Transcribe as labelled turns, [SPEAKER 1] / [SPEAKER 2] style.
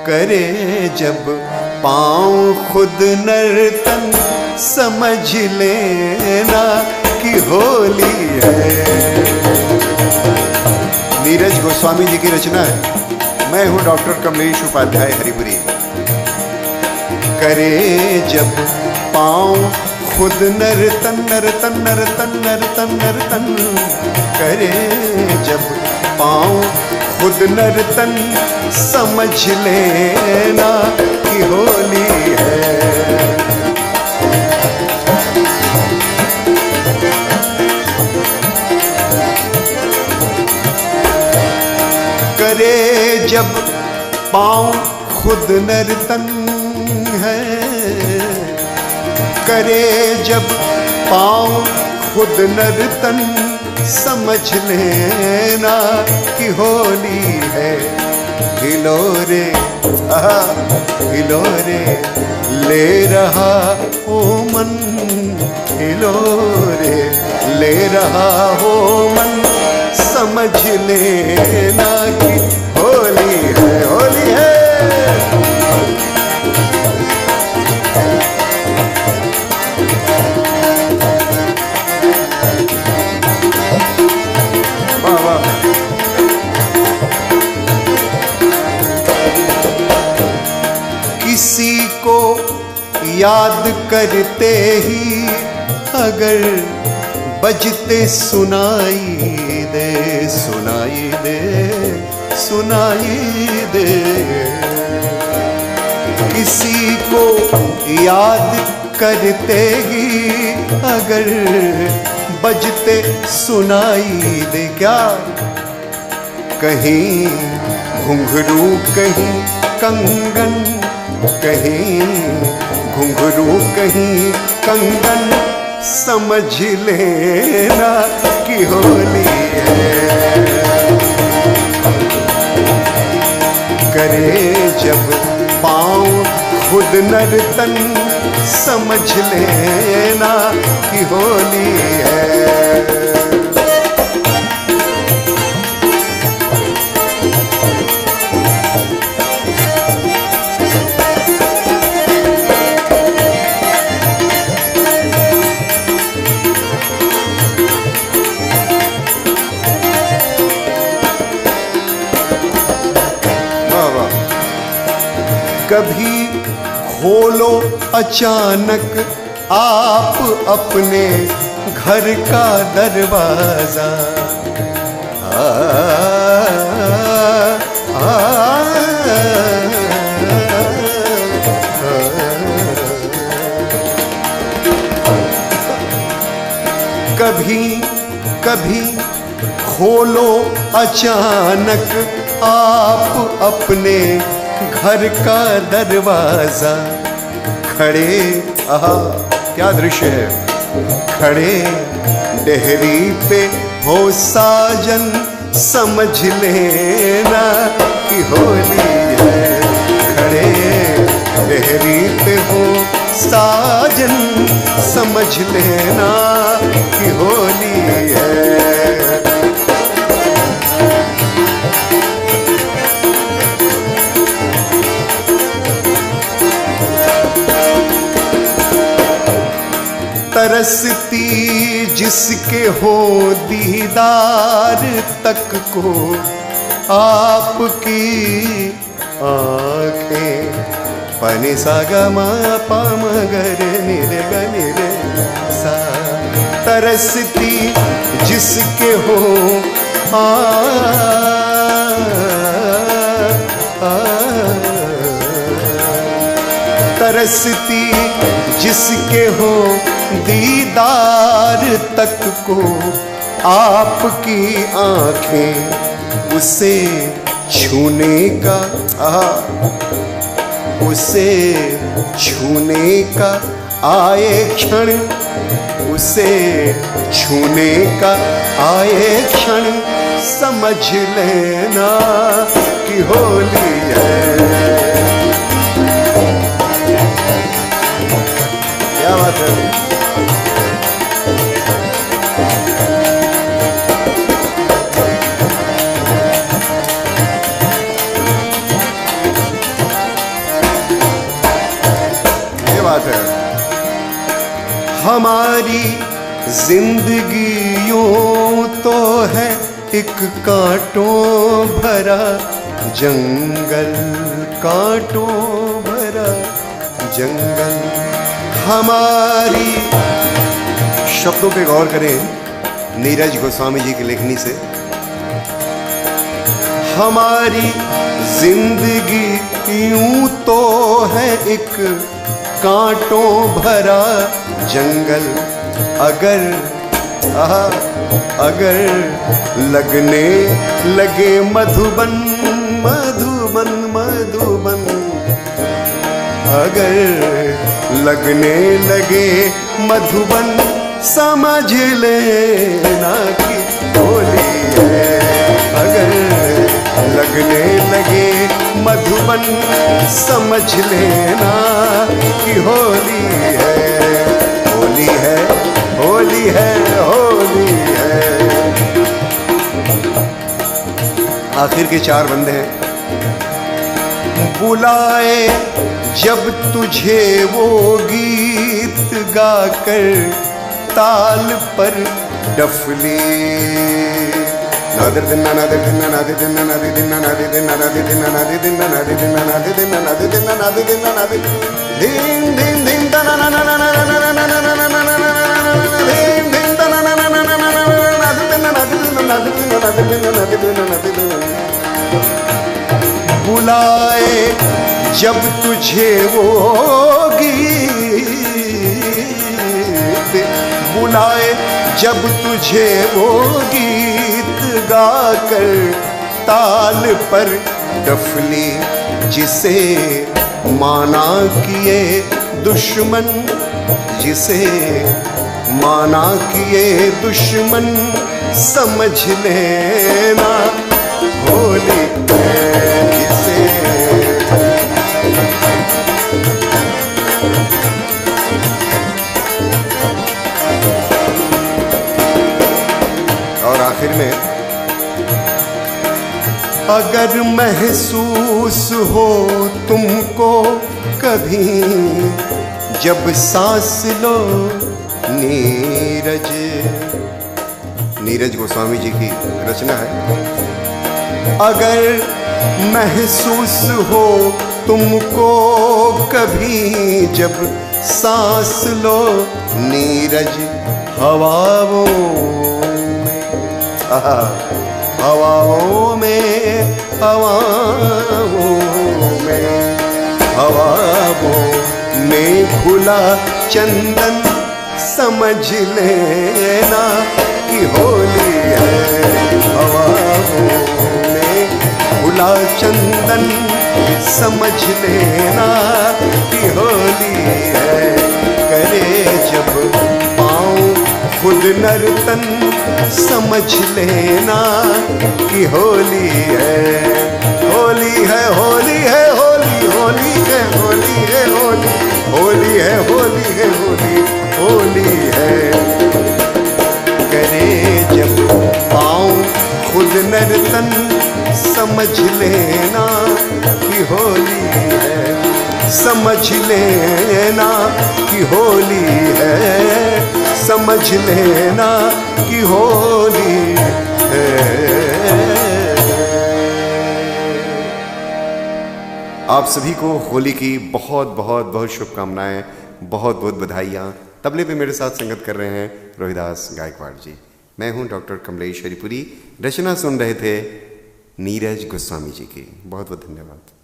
[SPEAKER 1] करे जब पाँव खुद नर्तन समझ लेना कि होली है। नीरज गोस्वामी जी की रचना है। मैं हूं डॉक्टर कमलेश उपाध्याय हरिपुरी। करे जब पाँव खुद नर्तन नर्तन नर्तन नर्तन नर्तन, करे जब पाँव खुद नर्तन समझ लेना कि होली है। करे जब पाँव खुद नर्तन है, करे जब पाँव खुद नर्तन समझ लेना कि होली है। हिलोरे हिलोरे ले रहा हो मन, हिलोरे ले रहा हो मन, समझ लेना कि होली है, होली है। वाह वाह। किसी को याद करते ही अगर बजते सुनाई दे, सुनाई दे, सुनाई दे। किसी को याद करते ही अगर बजते सुनाई दे, क्या कहीं घुंघरू कहीं कंगन, कहीं घुंघरू कहीं कंगन, समझ लेना कि होली है। करे जब पाँव खुद नर्तन समझ लेना कि होली है। कभी खोलो अचानक आप अपने घर का दरवाजा, कभी कभी खोलो अचानक आप अपने घर का दरवाजा, खड़े आहा क्या दृश्य है, खड़े डेहरी पे हो साजन, समझ लेना कि होली है। खड़े डेहरी पे हो साजन, समझ लेना कि होली है। तरसती जिसके हो दीदार तक को आपकी आँखें, पनि सा ग म प म ग रे नि रे ग नि रे सा। तरसती जिसके हो तरसती जिसके हो दीदार तक को आपकी आँखें, उसे छूने का उसे छूने का आए क्षण, उसे छूने का आए क्षण, समझ लेना कि होली है। क्या बात है। हमारी जिंदगी यूं तो है एक कांटों भरा जंगल, कांटों भरा जंगल। हमारी, शब्दों पे गौर करें नीरज गोस्वामी जी की लेखनी से। हमारी जिंदगी यूं तो है एक कांटों भरा जंगल, अगर लगने लगे मधुबन, मधुबन, मधुबन, अगर लगने लगे मधुबन, समझ लेना कि होली है। अगर लगने लगे मधुबन, समझ लेना कि होली है, होली है, होली है, होली है। आखिर के 4 बंदे हैं। बुलाए जब तुझे वो गीत गाकर ताल पर डफली, नादिर दिन्ना नादिर दिन्ना नादिर दिन्ना नादिर दिन्ना नादिर दिन्ना नादिर दिन्ना नादिर दिन्ना नादिर दिन्ना नादिर दिन्ना नादिर दिन्ना नादिर दिन्ना नादिर दिन दिन दिन तना ना ना ना ना ना ना ना ना ना ना ना दिन दिन तना ना ना ना ना ना ना नादिर दिन्ना नादिर दिन्ना नादिर दिन्ना नादिर दिन्ना नादिर दिन्ना नादिर दिन्ना। बुलाए जब तुझे वो गीत, बुलाए जब तुझे वो गीत गाकर ताल पर डफली, जिसे माना किए दुश्मन, जिसे माना किए दुश्मन, समझ लेना होली है जिसे। और आखिर में, अगर महसूस हो तुमको कभी जब सांस लो, नीरज, नीरज गोस्वामी जी की रचना है। अगर महसूस हो तुमको कभी जब सांस लो, नीरज हवाओं में, हवाओं में, हवाओं में, हवाओं में खुला चंदन, समझ लेना कि होली है। हवाओं में खुला चंदन, समझ लेना कि होली है। करे जब पाँव खुद नर्तन, समझ लेना कि होली है, होली है, होली है, होली, होली है, होली है, होली, होली है, होली है, होली, होली है। करे जब पाँव खुद नर्तन, समझ लेना कि होली है, समझ लेना कि होली है, समझ लेना कि होली है। आप सभी को होली की बहुत बहुत बहुत शुभकामनाएं, बहुत बहुत बधाइयाँ। तबले पे मेरे साथ संगत कर रहे हैं रोहिदास गायकवाड़ जी। मैं हूं डॉक्टर कमलेश हरिपुरी। रचना सुन रहे थे नीरज गोस्वामी जी की। बहुत बहुत धन्यवाद।